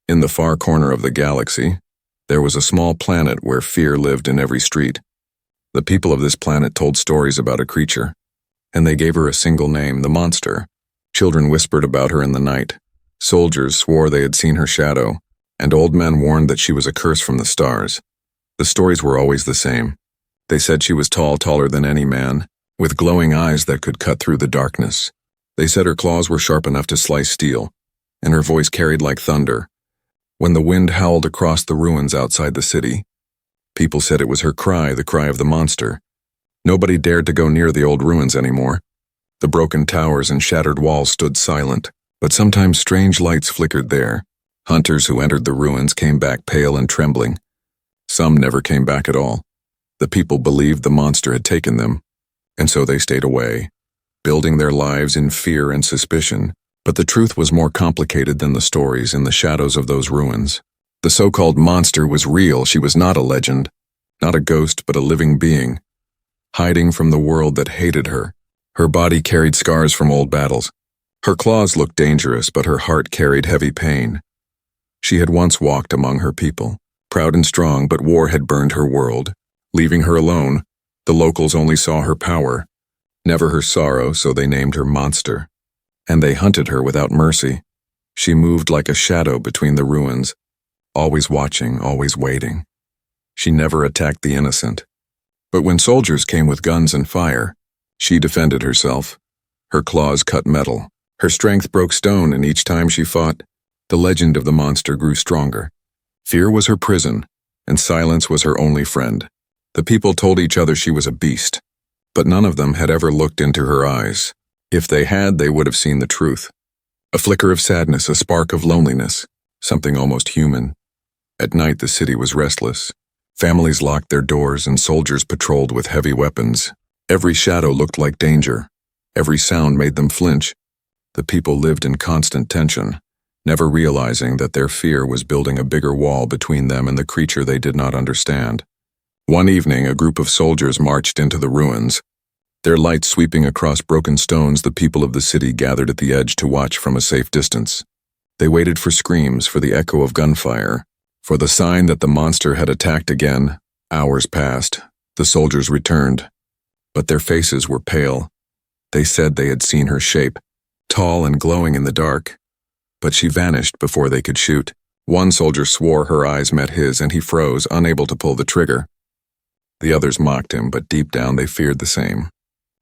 In the far corner of the galaxy, there was a small planet where fear lived in every street. The people of this planet told stories about a creature, and they gave her a single name, the monster. Children whispered about her in the night. Soldiers swore they had seen her shadow, and old men warned that she was a curse from the stars. The stories were always the same. They said she was tall, taller than any man, with glowing eyes that could cut through the darkness. They said her claws were sharp enough to slice steel, and her voice carried like thunder. When the wind howled across the ruins outside the city, people said it was her cry, the cry of the monster. Nobody dared to go near the old ruins anymore. The broken towers and shattered walls stood silent, but sometimes strange lights flickered there. Hunters who entered the ruins came back pale and trembling. Some never came back at all. The people believed the monster had taken them, and so they stayed away, building their lives in fear and suspicion. But the truth was more complicated than the stories in the shadows of those ruins. The so-called monster was real. She was not a legend, not a ghost, but a living being, hiding from the world that hated her. Her body carried scars from old battles. Her claws looked dangerous, but her heart carried heavy pain. She had once walked among her people, proud and strong, but war had burned her world. Leaving her alone, the locals only saw her power, never her sorrow, so they named her Monster. And they hunted her without mercy. She moved like a shadow between the ruins, always watching, always waiting. She never attacked the innocent. But when soldiers came with guns and fire, she defended herself. Her claws cut metal. Her strength broke stone, and each time she fought, the legend of the monster grew stronger. Fear was her prison, and silence was her only friend. The people told each other she was a beast, but none of them had ever looked into her eyes. If they had, they would have seen the truth. A flicker of sadness, a spark of loneliness, something almost human. At night, the city was restless. Families locked their doors and soldiers patrolled with heavy weapons. Every shadow looked like danger. Every sound made them flinch. The people lived in constant tension, never realizing that their fear was building a bigger wall between them and the creature they did not understand. One evening, a group of soldiers marched into the ruins. Their lights sweeping across broken stones, the people of the city gathered at the edge to watch from a safe distance. They waited for screams, for the echo of gunfire, for the sign that the monster had attacked again. Hours passed. The soldiers returned, but their faces were pale. They said they had seen her shape, tall and glowing in the dark, but she vanished before they could shoot. One soldier swore her eyes met his, and he froze, unable to pull the trigger. The others mocked him, but deep down they feared the same.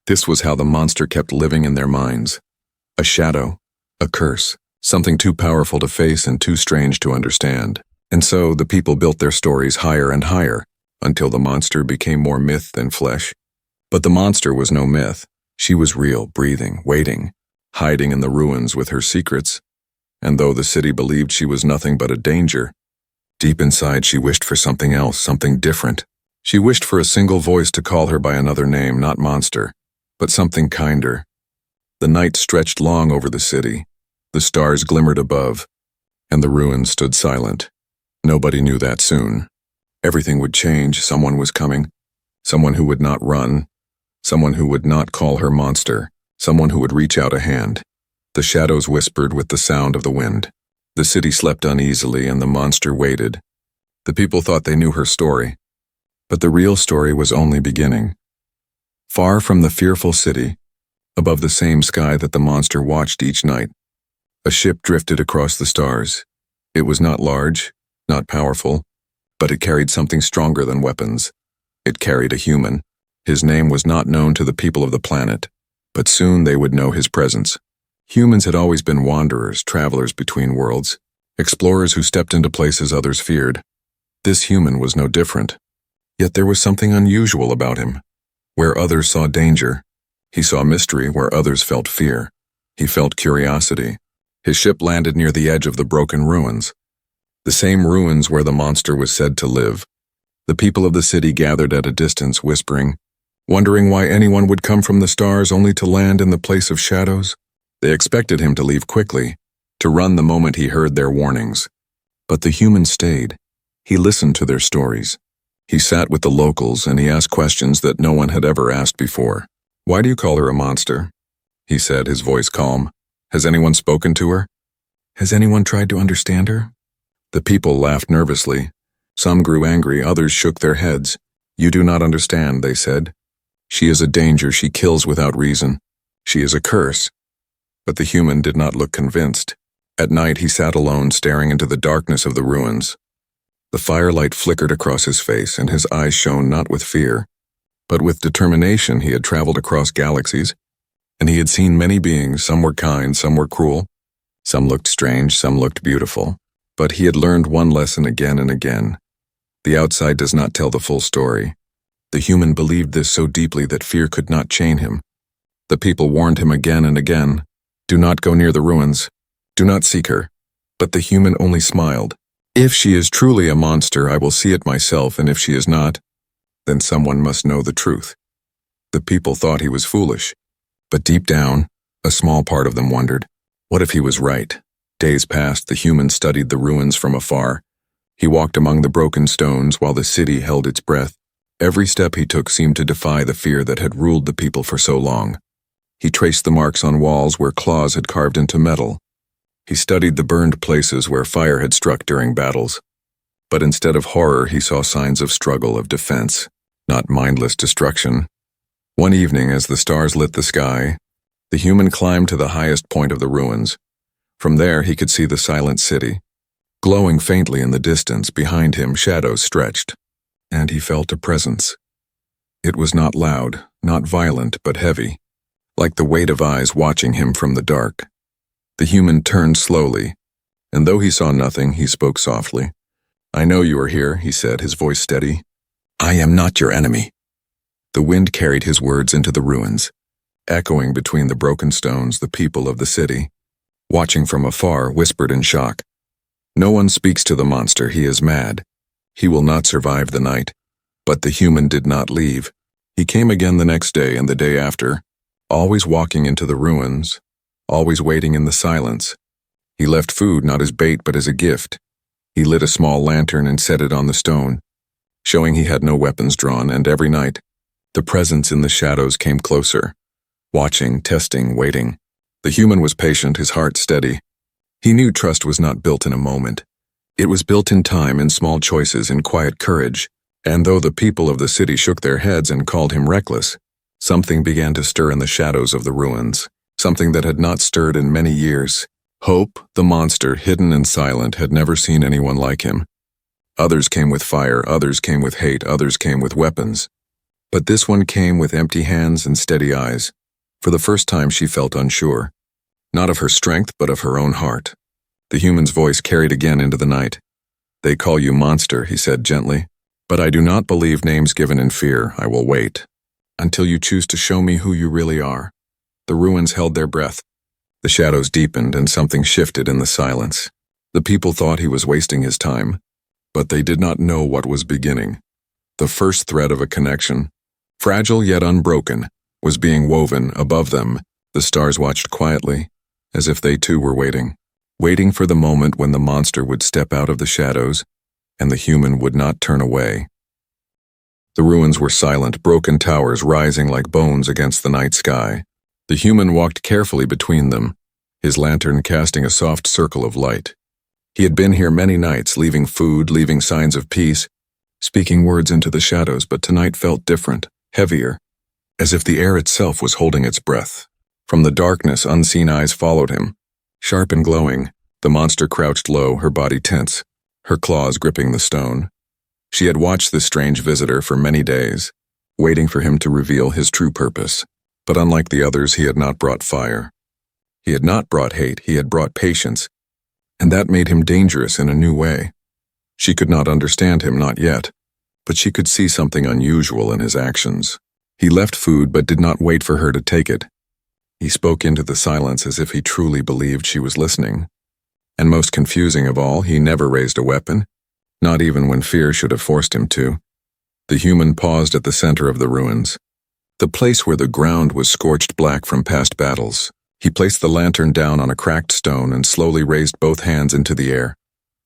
This was how the monster kept living in their minds. A shadow, a curse, something too powerful to face and too strange to understand. And so the people built their stories higher and higher, until the monster became more myth than flesh. But the monster was no myth. She was real, breathing, waiting, hiding in the ruins with her secrets. And though the city believed she was nothing but a danger, deep inside she wished for something else, something different. She wished for a single voice to call her by another name, not monster, but something kinder. The night stretched long over the city. The stars glimmered above, and the ruins stood silent. Nobody knew that soon. Everything would change. Someone was coming. Someone who would not run. Someone who would not call her monster. Someone who would reach out a hand. The shadows whispered with the sound of the wind. The city slept uneasily, and the monster waited. The people thought they knew her story, but the real story was only beginning. Far from the fearful city, above the same sky that the monster watched each night, a ship drifted across the stars. It was not large, not powerful, but it carried something stronger than weapons. It carried a human. His name was not known to the people of the planet, but soon they would know his presence. Humans had always been wanderers, travelers between worlds, explorers who stepped into places others feared. This human was no different. Yet there was something unusual about him. Where others saw danger, he saw mystery. Where others felt fear, he felt curiosity. His ship landed near the edge of the broken ruins, the same ruins where the monster was said to live. The people of the city gathered at a distance, whispering, wondering why anyone would come from the stars only to land in the place of shadows. They expected him to leave quickly, to run the moment he heard their warnings. But the human stayed. He listened to their stories. He sat with the locals, and he asked questions that no one had ever asked before. "Why do you call her a monster?" he said, his voice calm. "Has anyone spoken to her? Has anyone tried to understand her? The people laughed nervously. Some grew angry, others shook their heads. "You do not understand," they said. "She is a danger, she kills without reason. She is a curse." But the human did not look convinced. At night he sat alone, staring into the darkness of the ruins. The firelight flickered across his face, and his eyes shone not with fear, but with determination. He had traveled across galaxies, and he had seen many beings. Some were kind, some were cruel. Some looked strange, some looked beautiful. But he had learned one lesson again and again. The outside does not tell the full story. The human believed this so deeply that fear could not chain him. The people warned him again and again, "Do not go near the ruins. Do not seek her." But the human only smiled. "If she is truly a monster, I will see it myself, and if she is not, then someone must know the truth." The people thought he was foolish, but deep down, a small part of them wondered, what if he was right? Days passed, the human studied the ruins from afar. He walked among the broken stones while the city held its breath. Every step he took seemed to defy the fear that had ruled the people for so long. He traced the marks on walls where claws had carved into metal. He studied the burned places where fire had struck during battles. But instead of horror, he saw signs of struggle, of defense, not mindless destruction. One evening, as the stars lit the sky, the human climbed to the highest point of the ruins. From there, he could see the silent city. Glowing faintly in the distance, behind him, shadows stretched, and he felt a presence. It was not loud, not violent, but heavy, like the weight of eyes watching him from the dark. The human turned slowly, and though he saw nothing, he spoke softly. "I know you are here," he said, his voice steady. "I am not your enemy." The wind carried his words into the ruins. Echoing between the broken stones, the people of the city, watching from afar, whispered in shock. "No one speaks to the monster, he is mad. He will not survive the night." But the human did not leave. He came again the next day and the day after, always walking into the ruins, always waiting in the silence. He left food not as bait but as a gift. He lit a small lantern and set it on the stone, showing he had no weapons drawn, and every night, the presence in the shadows came closer, watching, testing, waiting. The human was patient, his heart steady. He knew trust was not built in a moment. It was built in time, in small choices, in quiet courage. And though the people of the city shook their heads and called him reckless, something began to stir in the shadows of the ruins, something that had not stirred in many years. Hope, the monster, hidden and silent, had never seen anyone like him. Others came with fire, others came with hate, others came with weapons. But this one came with empty hands and steady eyes. For the first time she felt unsure, not of her strength but of her own heart. The human's voice carried again into the night. "They call you monster," he said gently, "but I do not believe names given in fear. I will wait until you choose to show me who you really are." The ruins held their breath. The shadows deepened and something shifted in the silence. The people thought he was wasting his time, but they did not know what was beginning. The first thread of a connection, fragile yet unbroken, was being woven. Above them. The stars watched quietly, as if they too were waiting for the moment when the monster would step out of the shadows and the human would not turn away. The ruins were silent, broken towers rising like bones against the night sky. The human walked carefully between them, his lantern casting a soft circle of light. He had been here many nights, leaving food, leaving signs of peace, speaking words into the shadows, but tonight felt different, heavier, as if the air itself was holding its breath. From the darkness, unseen eyes followed him. Sharp and glowing, the monster crouched low, her body tense, her claws gripping the stone. She had watched this strange visitor for many days, waiting for him to reveal his true purpose. But unlike the others, he had not brought fire. He had not brought hate, he had brought patience, and that made him dangerous in a new way. She could not understand him, not yet, but she could see something unusual in his actions. He left food but did not wait for her to take it. He spoke into the silence as if he truly believed she was listening. And most confusing of all, he never raised a weapon, not even when fear should have forced him to. The human paused at the center of the ruins, the place where the ground was scorched black from past battles. He placed the lantern down on a cracked stone and slowly raised both hands into the air.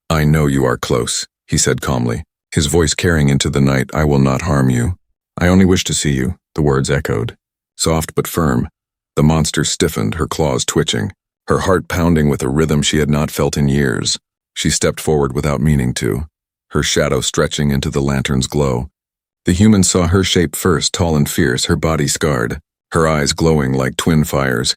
"I know you are close," he said calmly, his voice carrying into the night. "I will not harm you. I only wish to see you," the words echoed, soft but firm. The monster stiffened, her claws twitching, her heart pounding with a rhythm she had not felt in years. She stepped forward without meaning to, her shadow stretching into the lantern's glow. The human saw her shape first, tall and fierce, her body scarred, her eyes glowing like twin fires.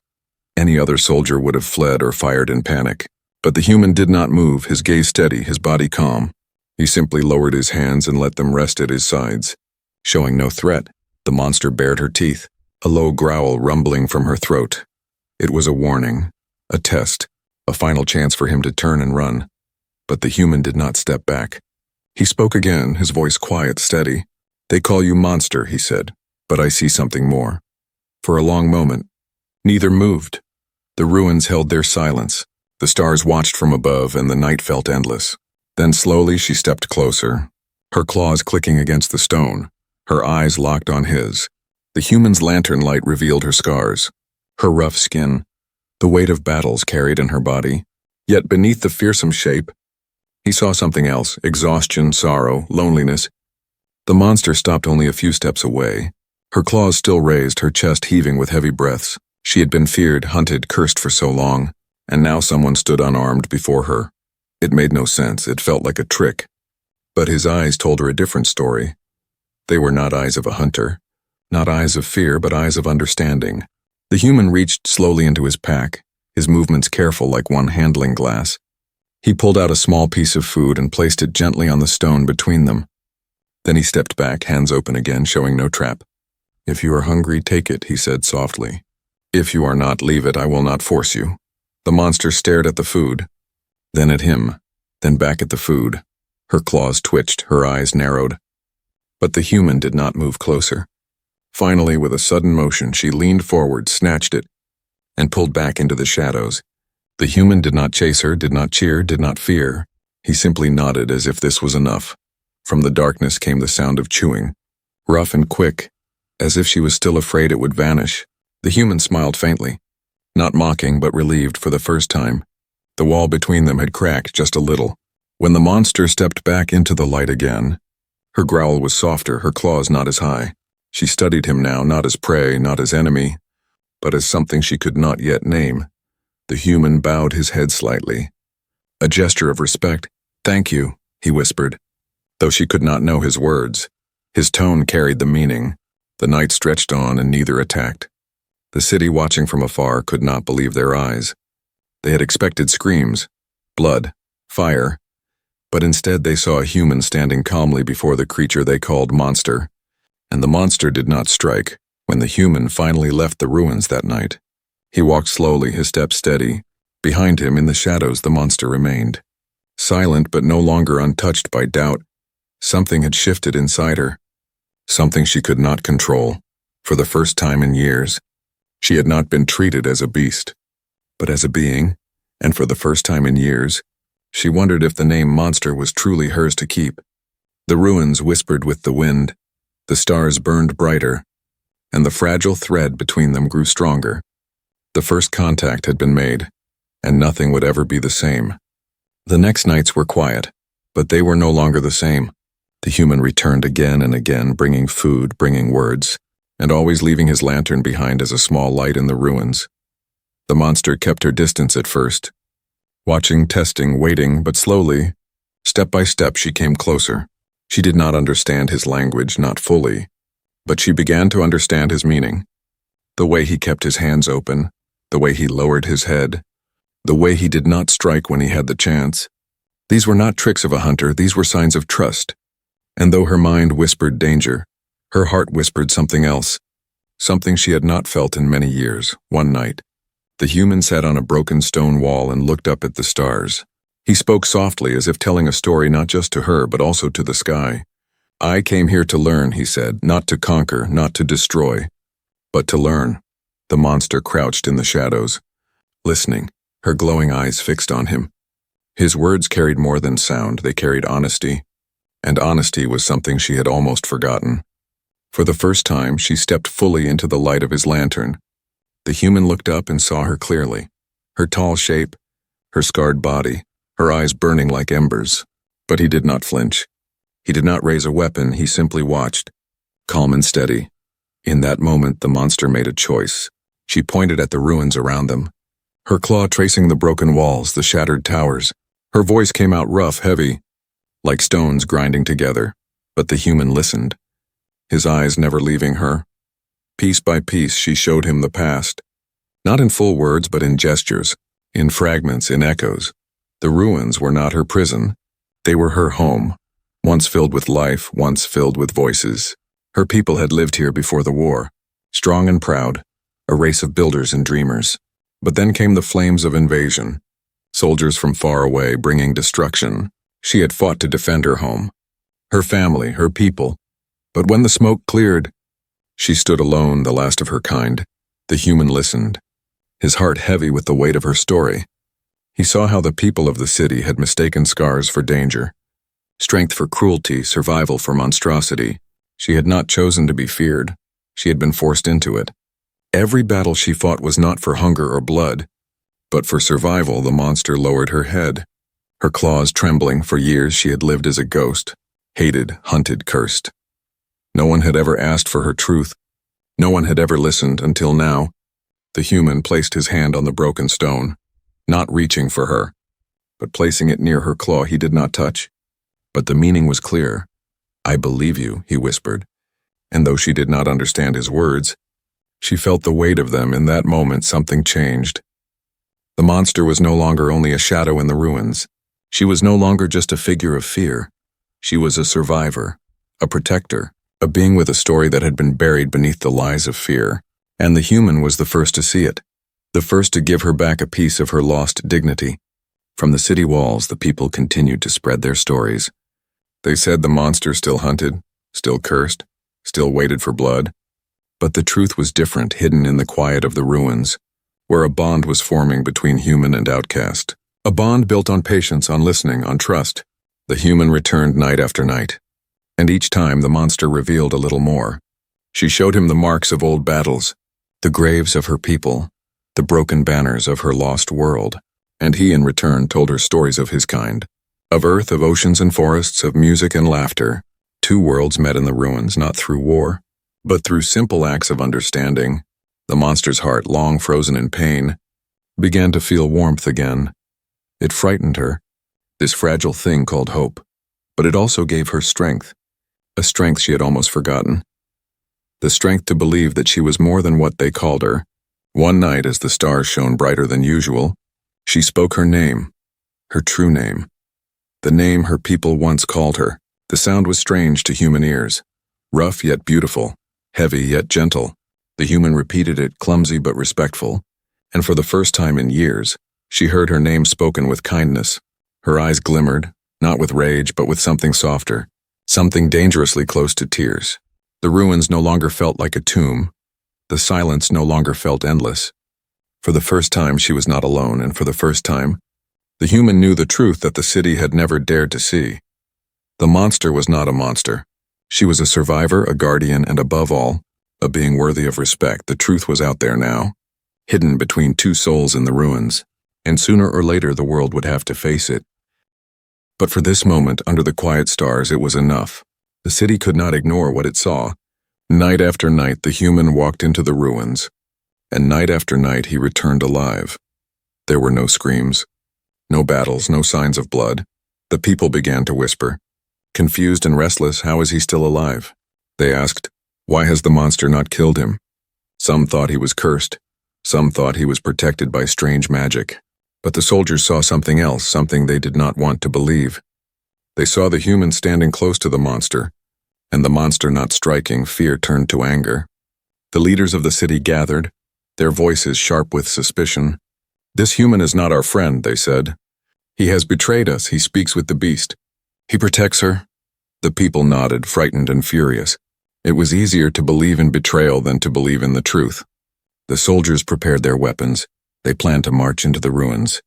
Any other soldier would have fled or fired in panic. But the human did not move, his gaze steady, his body calm. He simply lowered his hands and let them rest at his sides. Showing no threat, the monster bared her teeth, a low growl rumbling from her throat. It was a warning, a test, a final chance for him to turn and run. But the human did not step back. He spoke again, his voice quiet, steady. "They call you monster," he said, "but I see something more." For a long moment, neither moved. The ruins held their silence. The stars watched from above, and the night felt endless. Then slowly she stepped closer, her claws clicking against the stone, her eyes locked on his. The human's lantern light revealed her scars, her rough skin, the weight of battles carried in her body. Yet beneath the fearsome shape, he saw something else: exhaustion, sorrow, loneliness. The monster stopped only a few steps away, her claws still raised, her chest heaving with heavy breaths. She had been feared, hunted, cursed for so long, and now someone stood unarmed before her. It made no sense, it felt like a trick. But his eyes told her a different story. They were not eyes of a hunter, not eyes of fear, but eyes of understanding. The human reached slowly into his pack, his movements careful like one handling glass. He pulled out a small piece of food and placed it gently on the stone between them. Then he stepped back, hands open again, showing no trap. "If you are hungry, take it," he said softly. "If you are not, leave it, I will not force you." The monster stared at the food, then at him, then back at the food. Her claws twitched, her eyes narrowed. But the human did not move closer. Finally, with a sudden motion, she leaned forward, snatched it, and pulled back into the shadows. The human did not chase her, did not cheer, did not fear. He simply nodded as if this was enough. From the darkness came the sound of chewing, rough and quick, as if she was still afraid it would vanish. The human smiled faintly, not mocking but relieved for the first time. The wall between them had cracked just a little. When the monster stepped back into the light again, her growl was softer, her claws not as high. She studied him now, not as prey, not as enemy, but as something she could not yet name. The human bowed his head slightly. A gesture of respect. "Thank you," he whispered, though she could not know his words. His tone carried the meaning. The night stretched on and neither attacked. The city, watching from afar, could not believe their eyes. They had expected screams, blood, fire, but instead they saw a human standing calmly before the creature they called monster. And the monster did not strike when the human finally left the ruins that night. He walked slowly, his steps steady. Behind him, in the shadows, the monster remained. Silent but no longer untouched by doubt. Something had shifted inside her. Something she could not control. For the first time in years, she had not been treated as a beast, but as a being, and for the first time in years, she wondered if the name monster was truly hers to keep. The ruins whispered with the wind, the stars burned brighter, and the fragile thread between them grew stronger. The first contact had been made, and nothing would ever be the same. The next nights were quiet, but they were no longer the same. The human returned again and again, bringing food, bringing words, and always leaving his lantern behind as a small light in the ruins. The monster kept her distance at first, watching, testing, waiting, but slowly, step by step, she came closer. She did not understand his language, not fully, but she began to understand his meaning. The way he kept his hands open, the way he lowered his head, the way he did not strike when he had the chance. These were not tricks of a hunter, these were signs of trust. And though her mind whispered danger, her heart whispered something else, something she had not felt in many years. One night, the human sat on a broken stone wall and looked up at the stars. He spoke softly, as if telling a story not just to her, but also to the sky. "I came here to learn," he said, "not to conquer, not to destroy, but to learn." The monster crouched in the shadows, listening, her glowing eyes fixed on him. His words carried more than sound, they carried honesty, and honesty was something she had almost forgotten. For the first time, she stepped fully into the light of his lantern. The human looked up and saw her clearly, her tall shape, her scarred body, her eyes burning like embers. But he did not flinch. He did not raise a weapon, he simply watched, calm and steady. In that moment, the monster made a choice. She pointed at the ruins around them, her claw tracing the broken walls, the shattered towers. Her voice came out rough, heavy, like stones grinding together, but the human listened, his eyes never leaving her. Piece by piece, she showed him the past, not in full words but in gestures, in fragments, in echoes. The ruins were not her prison. They were her home, once filled with life, once filled with voices. Her people had lived here before the war, strong and proud, a race of builders and dreamers. But then came the flames of invasion, soldiers from far away bringing destruction. She had fought to defend her home, her family, her people. But when the smoke cleared, she stood alone, the last of her kind. The human listened, his heart heavy with the weight of her story. He saw how the people of the city had mistaken scars for danger, strength for cruelty, survival for monstrosity. She had not chosen to be feared. She had been forced into it. Every battle she fought was not for hunger or blood, but for survival. The monster lowered her head, her claws trembling. For years she had lived as a ghost, hated, hunted, cursed. No one had ever asked for her truth. No one had ever listened until now. The human placed his hand on the broken stone, not reaching for her, but placing it near her claw. He did not touch, but the meaning was clear. "I believe you," he whispered, and though she did not understand his words, she felt the weight of them. In that moment, something changed. The monster was no longer only a shadow in the ruins. She was no longer just a figure of fear. She was a survivor, a protector, a being with a story that had been buried beneath the lies of fear. And the human was the first to see it, the first to give her back a piece of her lost dignity. From the city walls, the people continued to spread their stories. They said the monster still hunted, still cursed, still waited for blood. But the truth was different, hidden in the quiet of the ruins, where a bond was forming between human and outcast. A bond built on patience, on listening, on trust. The human returned night after night, and each time the monster revealed a little more. She showed him the marks of old battles, the graves of her people, the broken banners of her lost world, and he in return told her stories of his kind, of earth, of oceans and forests, of music and laughter. Two worlds met in the ruins, not through war, but through simple acts of understanding. The monster's heart, long frozen in pain, began to feel warmth again. It frightened her, this fragile thing called hope, but it also gave her strength, a strength she had almost forgotten. The strength to believe that she was more than what they called her. One night, as the stars shone brighter than usual, she spoke her name, her true name, the name her people once called her. The sound was strange to human ears, rough yet beautiful, heavy yet gentle. The human repeated it, clumsy but respectful, and for the first time in years, she heard her name spoken with kindness. Her eyes glimmered, not with rage but with something softer, something dangerously close to tears. The ruins no longer felt like a tomb. The silence no longer felt endless. For the first time she was not alone, and for the first time, the human knew the truth that the city had never dared to see. The monster was not a monster. She was a survivor, a guardian, and above all, a being worthy of respect. The truth was out there now, hidden between two souls in the ruins, and sooner or later the world would have to face it. But for this moment, under the quiet stars, it was enough. The city could not ignore what it saw. Night after night, the human walked into the ruins, and night after night he returned alive. There were no screams, no battles, no signs of blood. The people began to whisper. Confused and restless, how is he still alive? They asked, why has the monster not killed him? Some thought he was cursed. Some thought he was protected by strange magic. But the soldiers saw something else, something they did not want to believe. They saw the human standing close to the monster, and the monster not striking. Fear turned to anger. The leaders of the city gathered, their voices sharp with suspicion. This human is not our friend, they said. He has betrayed us. He speaks with the beast. He protects her. The people nodded, frightened and furious. It was easier to believe in betrayal than to believe in the truth. The soldiers prepared their weapons. They planned to march into the ruins,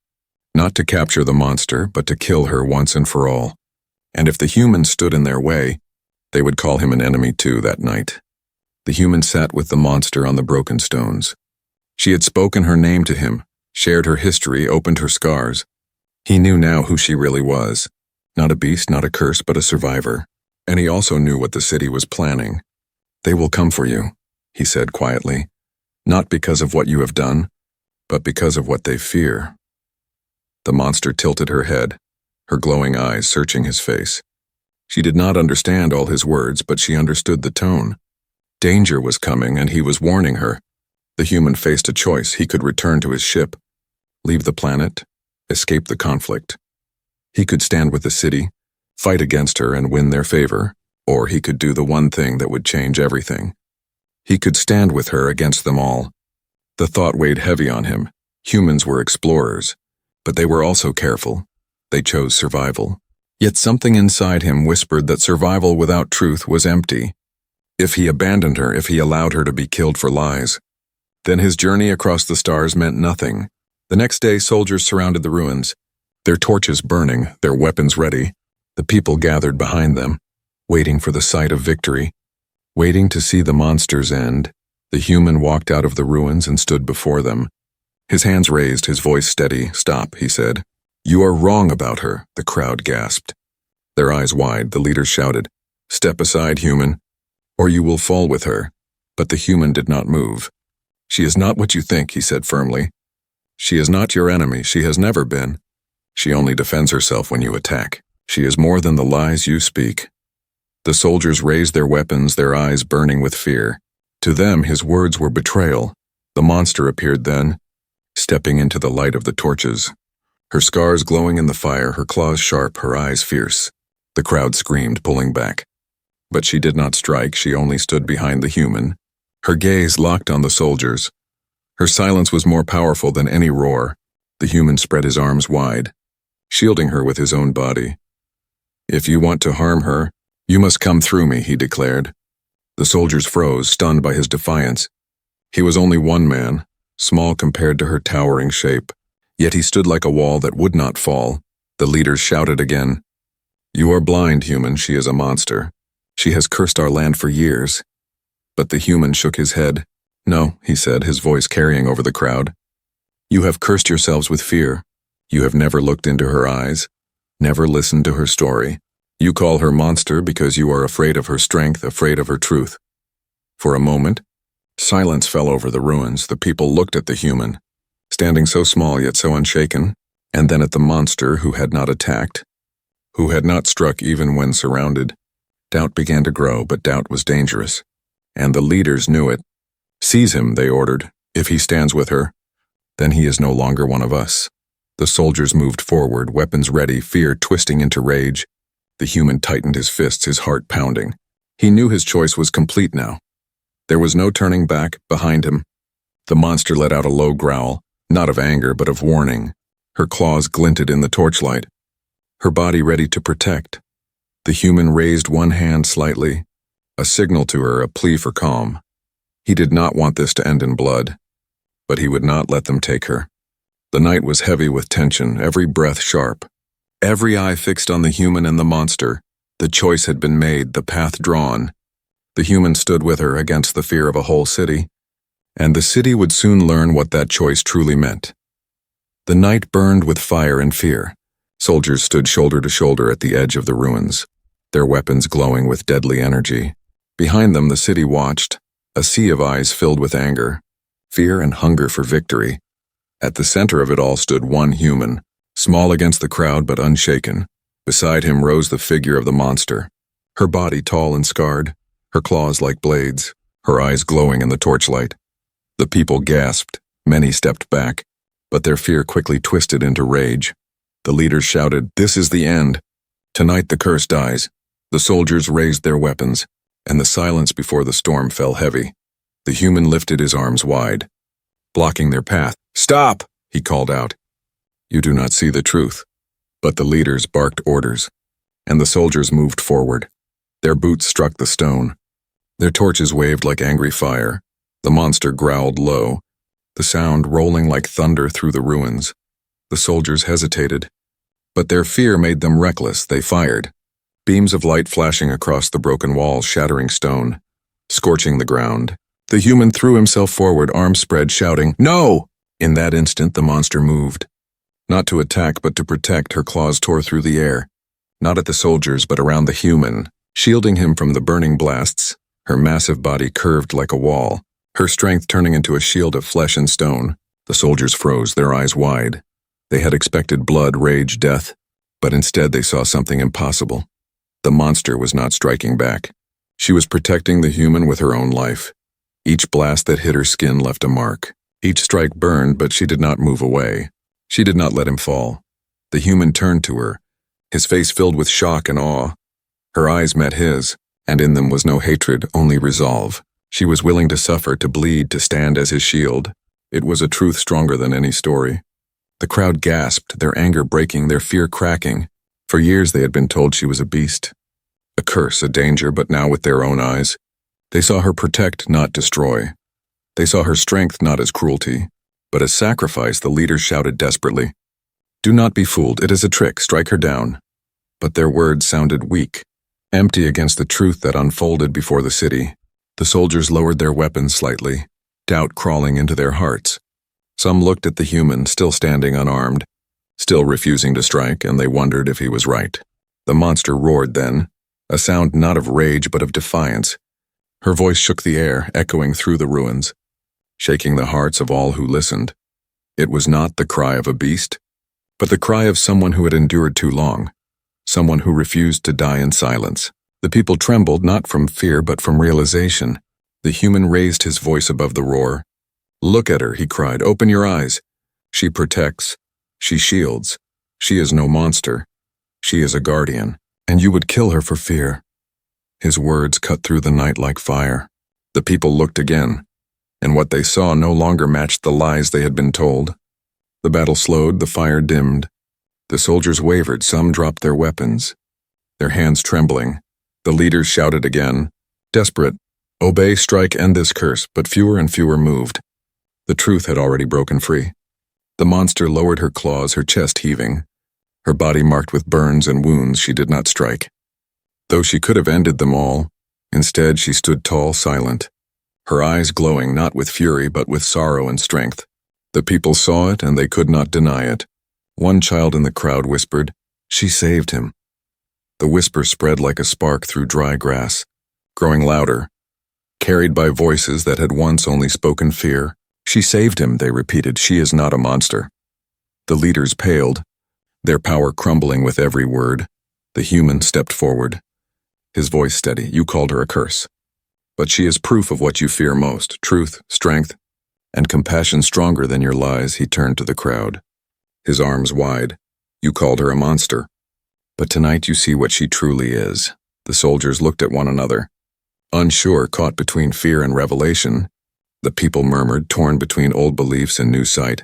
not to capture the monster, but to kill her once and for all. And if the human stood in their way, they would call him an enemy too that night. The human sat with the monster on the broken stones. She had spoken her name to him, shared her history, opened her scars. He knew now who she really was. Not a beast, not a curse, but a survivor. And he also knew what the city was planning. They will come for you, he said quietly, not because of what you have done, but because of what they fear. The monster tilted her head, her glowing eyes searching his face. She did not understand all his words, but she understood the tone. Danger was coming, and he was warning her. The human faced a choice. He could return to his ship, leave the planet, escape the conflict. He could stand with the city, fight against her and win their favor, or he could do the one thing that would change everything. He could stand with her against them all. The thought weighed heavy on him. Humans were explorers, but they were also careful. They chose survival. Yet something inside him whispered that survival without truth was empty. If he abandoned her, if he allowed her to be killed for lies, then his journey across the stars meant nothing. The next day, soldiers surrounded the ruins, their torches burning, their weapons ready. The people gathered behind them, waiting for the sight of victory, waiting to see the monster's end. The human walked out of the ruins and stood before them. His hands raised, his voice steady. "Stop," he said. "You are wrong about her," the crowd gasped. Their eyes wide, the leaders shouted, "Step aside, human, or you will fall with her." But the human did not move. "She is not what you think," he said firmly. "She is not your enemy. She has never been. She only defends herself when you attack. She is more than the lies you speak." The soldiers raised their weapons, their eyes burning with fear. To them, his words were betrayal. The monster appeared then, stepping into the light of the torches. Her scars glowing in the fire, her claws sharp, her eyes fierce. The crowd screamed, pulling back. But she did not strike, she only stood behind the human. Her gaze locked on the soldiers. Her silence was more powerful than any roar. The human spread his arms wide, shielding her with his own body. "If you want to harm her, you must come through me," he declared. The soldiers froze, stunned by his defiance. He was only one man, small compared to her towering shape. Yet he stood like a wall that would not fall. The leaders shouted again, "You are blind, human. She is a monster. She has cursed our land for years." But the human shook his head. "No," he said, his voice carrying over the crowd. "You have cursed yourselves with fear. You have never looked into her eyes, never listened to her story. You call her monster because you are afraid of her strength, afraid of her truth." For a moment, silence fell over the ruins. The people looked at the human, standing so small yet so unshaken, and then at the monster who had not attacked, who had not struck even when surrounded. Doubt began to grow, but doubt was dangerous, and the leaders knew it. "Seize him," they ordered. "If he stands with her, then he is no longer one of us." The soldiers moved forward, weapons ready, fear twisting into rage. The human tightened his fists, his heart pounding. He knew his choice was complete now. There was no turning back. Behind him, the monster let out a low growl, not of anger but of warning. Her claws glinted in the torchlight, her body ready to protect. The human raised one hand slightly, a signal to her, a plea for calm. He did not want this to end in blood, but he would not let them take her. The night was heavy with tension, every breath sharp, every eye fixed on the human and the monster. The choice had been made, the path drawn. The human stood with her against the fear of a whole city, and the city would soon learn what that choice truly meant. The night burned with fire and fear. Soldiers stood shoulder to shoulder at the edge of the ruins, their weapons glowing with deadly energy. Behind them, the city watched, a sea of eyes filled with anger, fear and hunger for victory. At the center of it all stood one human, small against the crowd but unshaken. Beside him rose the figure of the monster, her body tall and scarred, her claws like blades, her eyes glowing in the torchlight. The people gasped, many stepped back, but their fear quickly twisted into rage. The leaders shouted, "This is the end. Tonight the curse dies." The soldiers raised their weapons, and the silence before the storm fell heavy. The human lifted his arms wide, blocking their path. "Stop!" he called out. "You do not see the truth." But the leaders barked orders, and the soldiers moved forward. Their boots struck the stone. Their torches waved like angry fire. The monster growled low, the sound rolling like thunder through the ruins. The soldiers hesitated, but their fear made them reckless. They fired, beams of light flashing across the broken walls, shattering stone, scorching the ground. The human threw himself forward, arms spread, shouting, "No!" In that instant, the monster moved. Not to attack, but to protect. Her claws tore through the air, not at the soldiers, but around the human, shielding him from the burning blasts. Her massive body curved like a wall, her strength turning into a shield of flesh and stone. The soldiers froze, their eyes wide. They had expected blood, rage, death, But instead they saw something impossible. The monster was not striking back. She was protecting the human with her own life. Each blast that hit her skin left a mark. Each strike burned, but she did not move away. She did not let him fall. The human turned to her, his face filled with shock and awe. Her eyes met his, and in them was no hatred, only resolve. She was willing to suffer, to bleed, to stand as his shield. It was a truth stronger than any story. The crowd gasped, their anger breaking, their fear cracking. For years they had been told she was a beast, a curse, a danger, but now with their own eyes, they saw her protect, not destroy. They saw her strength not as cruelty, but as sacrifice. The leaders shouted desperately, "Do not be fooled, it is a trick, strike her down." But their words sounded weak, empty against the truth that unfolded before the city. The soldiers lowered their weapons slightly, doubt crawling into their hearts. Some looked at the human, still standing unarmed, still refusing to strike, and they wondered if he was right. The monster roared then, a sound not of rage but of defiance. Her voice shook the air, echoing through the ruins, shaking the hearts of all who listened. It was not the cry of a beast, but the cry of someone who had endured too long, someone who refused to die in silence. The people trembled not from fear but from realization. The human raised his voice above the roar. "Look at her," he cried. "Open your eyes. She protects. She shields. She is no monster. She is a guardian. And you would kill her for fear." His words cut through the night like fire. The people looked again, and what they saw no longer matched the lies they had been told. The battle slowed, the fire dimmed. The soldiers wavered, some dropped their weapons, their hands trembling. The leaders shouted again, desperate, "Obey, strike, end this curse," but fewer and fewer moved. The truth had already broken free. The monster lowered her claws, her chest heaving, her body marked with burns and wounds. She did not strike, though she could have ended them all. Instead, she stood tall, silent, her eyes glowing not with fury but with sorrow and strength. The people saw it, and they could not deny it. One child in the crowd whispered, "She saved him." The whisper spread like a spark through dry grass, growing louder, carried by voices that had once only spoken fear. "She saved him," they repeated. "She is not a monster." The leaders paled, their power crumbling with every word. The human stepped forward, his voice steady. "You called her a curse, but she is proof of what you fear most, truth, strength, and compassion stronger than your lies." He turned to the crowd, his arms wide. "You called her a monster, but tonight you see what she truly is." The soldiers looked at one another, unsure, caught between fear and revelation. The people murmured, torn between old beliefs and new sight.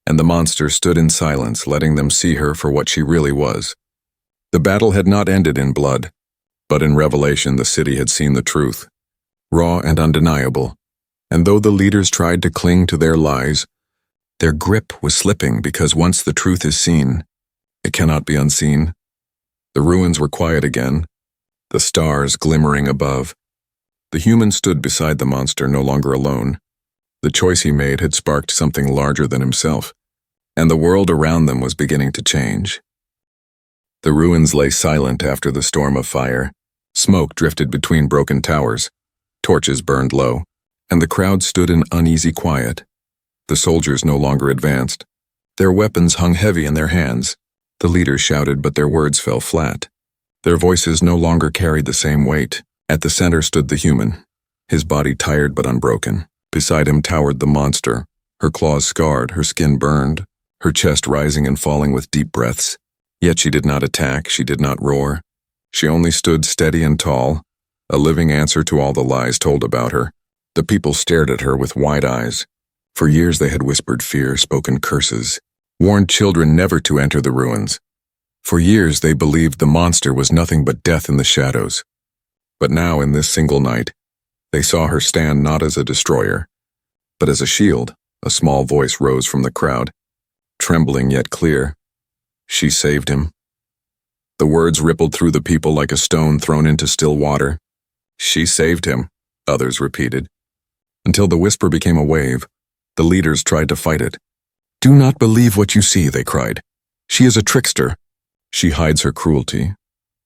And the monster stood in silence, letting them see her for what she really was. The battle had not ended in blood, but in revelation the city had seen the truth, raw and undeniable. And though the leaders tried to cling to their lies, their grip was slipping, because once the truth is seen, it cannot be unseen. The ruins were quiet again, the stars glimmering above. The human stood beside the monster, no longer alone. The choice he made had sparked something larger than himself, and the world around them was beginning to change. The ruins lay silent after the storm of fire. Smoke drifted between broken towers. Torches burned low, and the crowd stood in uneasy quiet. The soldiers no longer advanced. Their weapons hung heavy in their hands. The leaders shouted, but their words fell flat. Their voices no longer carried the same weight. At the center stood the human, his body tired but unbroken. Beside him towered the monster, her claws scarred, her skin burned, her chest rising and falling with deep breaths. Yet she did not attack, she did not roar. She only stood steady and tall, a living answer to all the lies told about her. The people stared at her with wide eyes. For years they had whispered fear, spoken curses, warned children never to enter the ruins. For years they believed the monster was nothing but death in the shadows. But now, in this single night, they saw her stand not as a destroyer, but as a shield. A small voice rose from the crowd, trembling yet clear. "She saved him." The words rippled through the people like a stone thrown into still water. "She saved him," others repeated, until the whisper became a wave. The leaders tried to fight it. "Do not believe what you see," they cried. "She is a trickster. She hides her cruelty."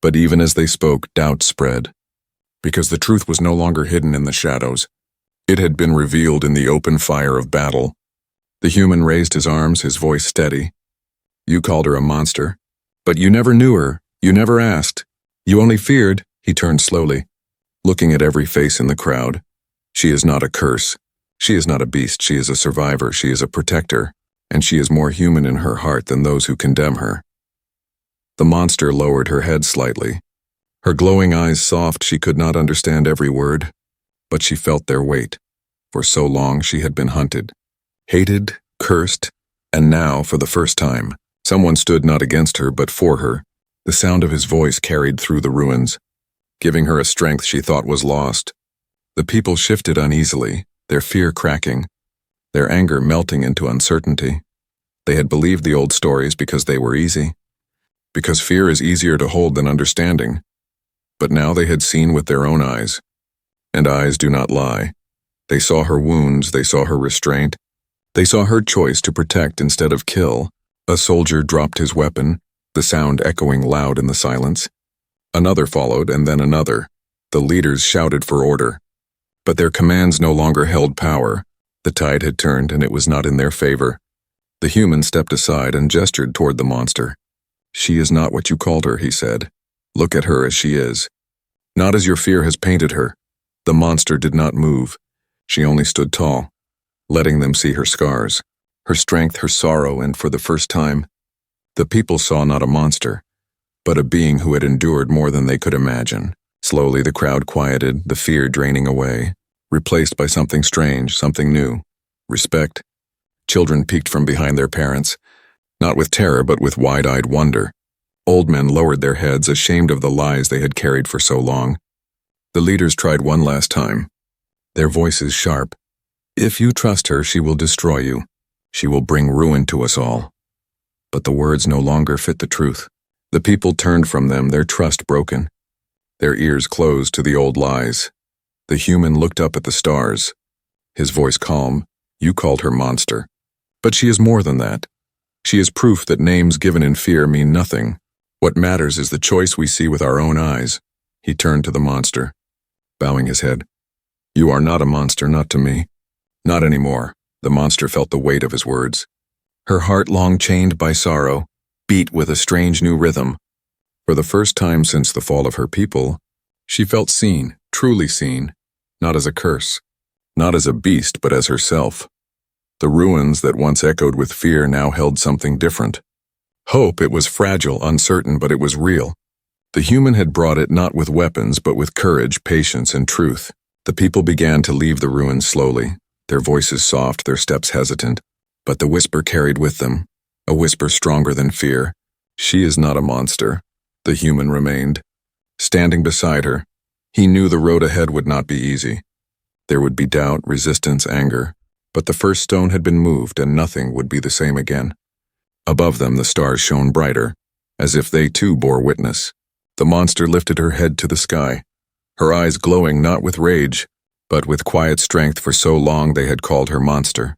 But even as they spoke, doubt spread, because the truth was no longer hidden in the shadows. It had been revealed in the open fire of battle. The human raised his arms, his voice steady. "You called her a monster, But you never knew her, you never asked. You only feared. He turned slowly, looking at every face in the crowd. She is not a curse. She is not a beast. She is a survivor. She is a protector. And she is more human in her heart than those who condemn her. The monster lowered her head slightly. Her glowing eyes soft, she could not understand every word, but she felt their weight. For so long she had been hunted, hated, cursed, and now, for the first time, someone stood not against her but for her. The sound of his voice carried through the ruins, giving her a strength she thought was lost. The people shifted uneasily, their fear cracking, their anger melting into uncertainty. They had believed the old stories because they were easy, because fear is easier to hold than understanding. But now they had seen with their own eyes, and eyes do not lie. They saw her wounds, they saw her restraint, they saw her choice to protect instead of kill. A soldier dropped his weapon, the sound echoing loud in the silence. Another followed, and then another. The leaders shouted for order. But their commands no longer held power. The tide had turned, and it was not in their favor. The human stepped aside and gestured toward the monster. "She is not what you called her," he said. "Look at her as she is. Not as your fear has painted her." The monster did not move. She only stood tall, letting them see her scars, her strength, her sorrow, and for the first time, the people saw not a monster, but a being who had endured more than they could imagine. Slowly the crowd quieted, the fear draining away, replaced by something strange, something new. Respect. Children peeked from behind their parents, not with terror but with wide-eyed wonder. Old men lowered their heads, ashamed of the lies they had carried for so long. The leaders tried one last time, their voices sharp. "If you trust her, she will destroy you. She will bring ruin to us all." But the words no longer fit the truth. The people turned from them, their trust broken, their ears closed to the old lies. The human looked up at the stars, his voice calm. "You called her monster. But she is more than that. She is proof that names given in fear mean nothing. What matters is the choice we see with our own eyes." He turned to the monster, bowing his head. "You are not a monster, not to me. Not anymore." The monster felt the weight of his words. Her heart, long chained by sorrow, beat with a strange new rhythm. For the first time since the fall of her people, she felt seen, truly seen, not as a curse, not as a beast, but as herself. The ruins that once echoed with fear now held something different. Hope. It was fragile, uncertain, but it was real. The human had brought it not with weapons, but with courage, patience, and truth. The people began to leave the ruins slowly, their voices soft, their steps hesitant, but the whisper carried with them, a whisper stronger than fear. "She is not a monster." The human remained, standing beside her. He knew the road ahead would not be easy. There would be doubt, resistance, anger, but the first stone had been moved and nothing would be the same again. Above them the stars shone brighter, as if they too bore witness. The monster lifted her head to the sky, her eyes glowing not with rage, but with quiet strength. For so long they had called her monster.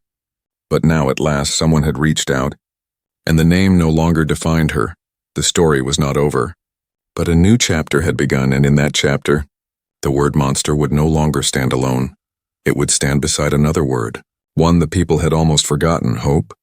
But now at last someone had reached out, and the name no longer defined her. The story was not over, but a new chapter had begun, and in that chapter, the word monster would no longer stand alone. It would stand beside another word, one the people had almost forgotten: hope.